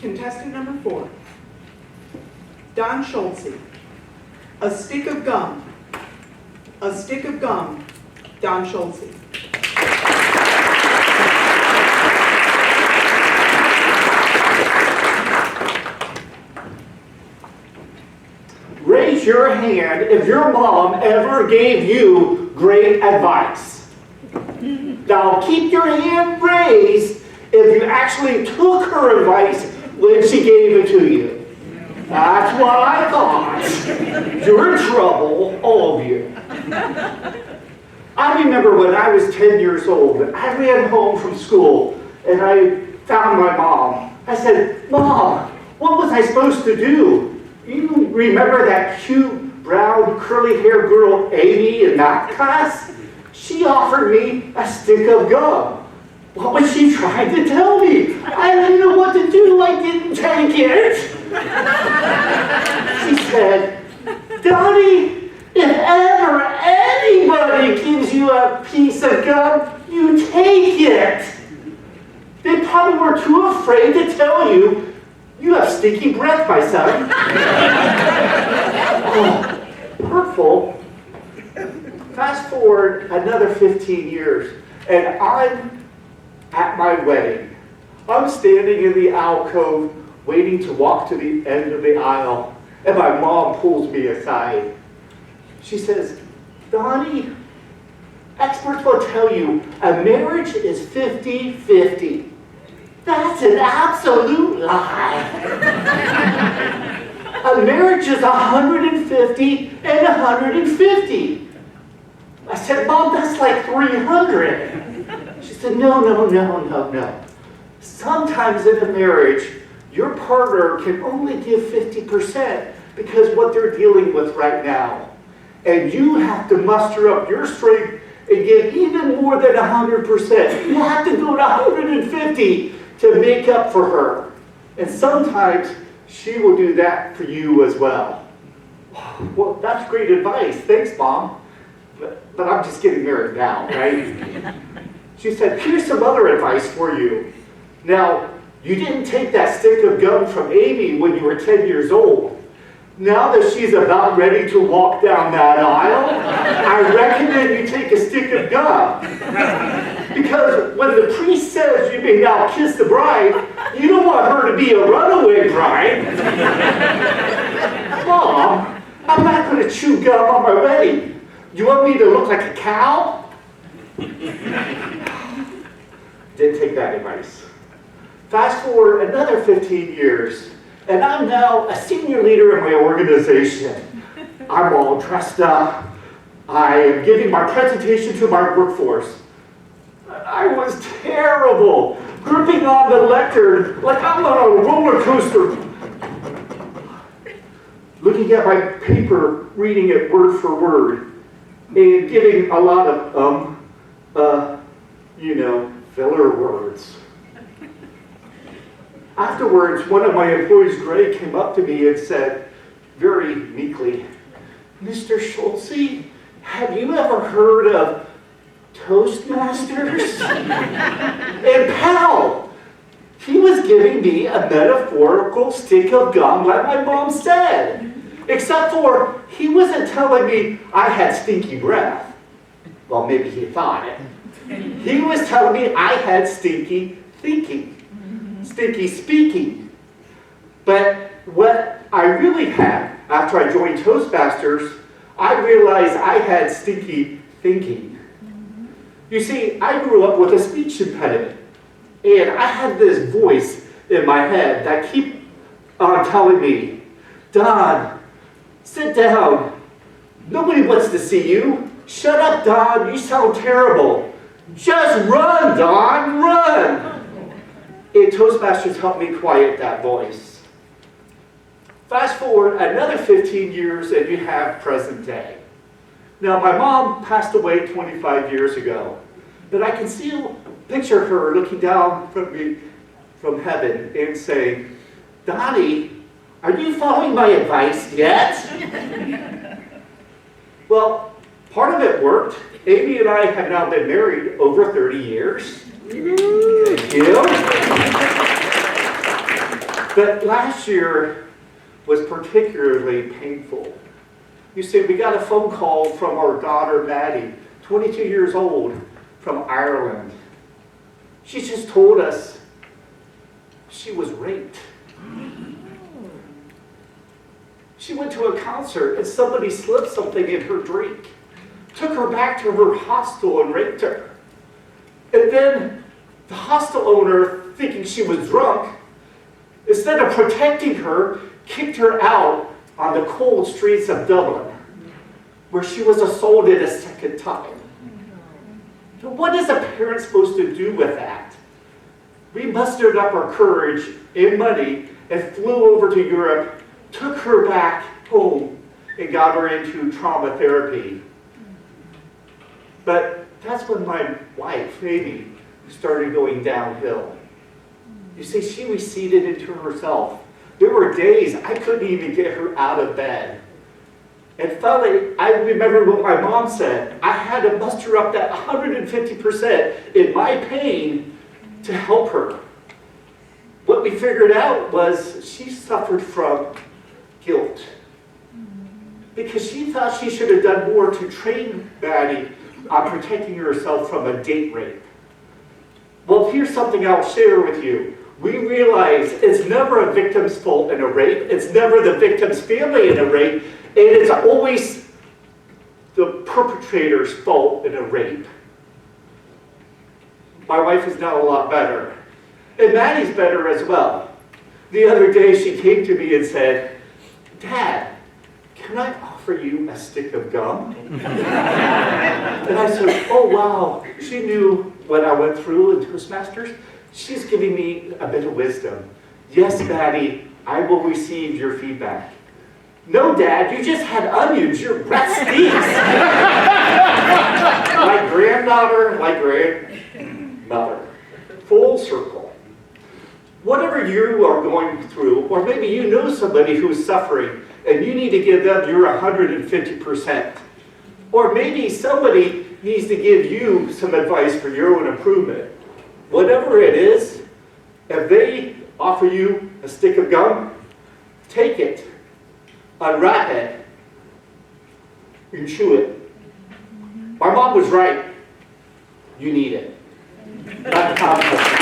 Contestant number 4, Don Schultze. A stick of gum. A stick of gum, Don Schultze. Raise your hand if your mom ever gave you great advice. Now keep your hand raised if you actually took her advice when she gave it to you. That's what I thought. You're in trouble, all of you. I remember when I was 10 years old, I ran home from school and I found my mom. I said, "Mom, what was I supposed to do? You remember that cute, brown, curly-haired girl, Amy, in math class? She offered me a stick of gum. What was she trying to tell me? I didn't know what to do. I didn't take it." She said, "Donnie, if ever anybody gives you a piece of gum, you take it. They probably were too afraid to tell you, you have stinky breath, my son." Oh, hurtful. Fast forward another 15 years, and I'm at my wedding. I'm standing in the alcove, waiting to walk to the end of the aisle, and my mom pulls me aside. She says, "Donnie, experts will tell you a marriage is 50-50. That's an absolute lie. A marriage is 150 and 150. I said, "Mom, that's like 300. She said, No. Sometimes in a marriage, your partner can only give 50% because what they're dealing with right now. And you have to muster up your strength and give even more than 100%. You have to go to 150 to make up for her. And sometimes she will do that for you as well." Well, that's great advice. Thanks, Mom. But I'm just getting married now, right? She said, "Here's some other advice for you. Now, you didn't take that stick of gum from Amy when you were 10 years old. Now that she's about ready to walk down that aisle, I recommend you take a stick of gum. Because when the priest says you may now kiss the bride, you don't want her to be a runaway bride." "Mom, I'm not going to chew gum on my wedding. You want me to look like a cow?" Didn't take that advice. Fast forward another 15 years, and I'm now a senior leader in my organization. I'm all dressed up. I am giving my presentation to my workforce. I was terrible, gripping on the lectern like I'm on a roller coaster. Looking at my paper, reading it word for word, and giving a lot of, filler words. Afterwards, one of my employees, Greg, came up to me and said, very meekly, "Mr. Schultze, have you ever heard of Toastmasters?" And pal, he was giving me a metaphorical stick of gum like my mom said. Except for, he wasn't telling me I had stinky breath. Well, maybe he thought it. He was telling me I had stinky thinking, stinky speaking. But what I really had, after I joined Toastmasters, I realized I had stinky thinking. You see, I grew up with a speech impediment, and I had this voice in my head that kept on telling me, "Don, sit down. Nobody wants to see you. Shut up, Don. You sound terrible. Just run, Don, run." And Toastmasters helped me quiet that voice. Fast forward another 15 years and you have present day. Now, my mom passed away 25 years ago, but I can still picture her looking down from me from heaven and saying, "Donnie, are you following my advice yet?" Well, part of it worked. Amy and I have now been married over 30 years. Thank you. But last year was particularly painful. You see, we got a phone call from our daughter, Maddie, 22 years old, from Ireland. She just told us she was raped. She went to a concert and somebody slipped something in her drink, took her back to her hostel and raped her. And then the hostel owner, thinking she was drunk, instead of protecting her, kicked her out on the cold streets of Dublin, where she was assaulted a second time. So what is a parent supposed to do with that? We mustered up our courage and money and flew over to Europe, took her back home, and got her into trauma therapy. But that's when my wife, Amy, started going downhill. You see, she receded into herself. There were days I couldn't even get her out of bed. And finally, I remember what my mom said. I had to muster up that 150% in my pain to help her. What we figured out was she suffered from guilt. Because she thought she should have done more to train Maddie on protecting herself from a date rape. Well, here's something I'll share with you. We realize it's never a victim's fault in a rape. It's never the victim's family in a rape. And it's always the perpetrator's fault in a rape. My wife is now a lot better. And Maddie's better as well. The other day she came to me and said, "Dad, can I offer you a stick of gum?" And I said, "Oh wow." She knew what I went through in Toastmasters. She's giving me a bit of wisdom. "Yes, Maddie, I will receive your feedback." "No, Dad, you just had onions. Your breath stinks." My granddaughter, my grandmother. Full circle. Whatever you are going through, or maybe you know somebody who is suffering, and you need to give them your 150%. Or maybe somebody needs to give you some advice for your own improvement. Whatever it is, if they offer you a stick of gum, take it, unwrap it, and chew it. My mom was right. You need it. Not the conflict.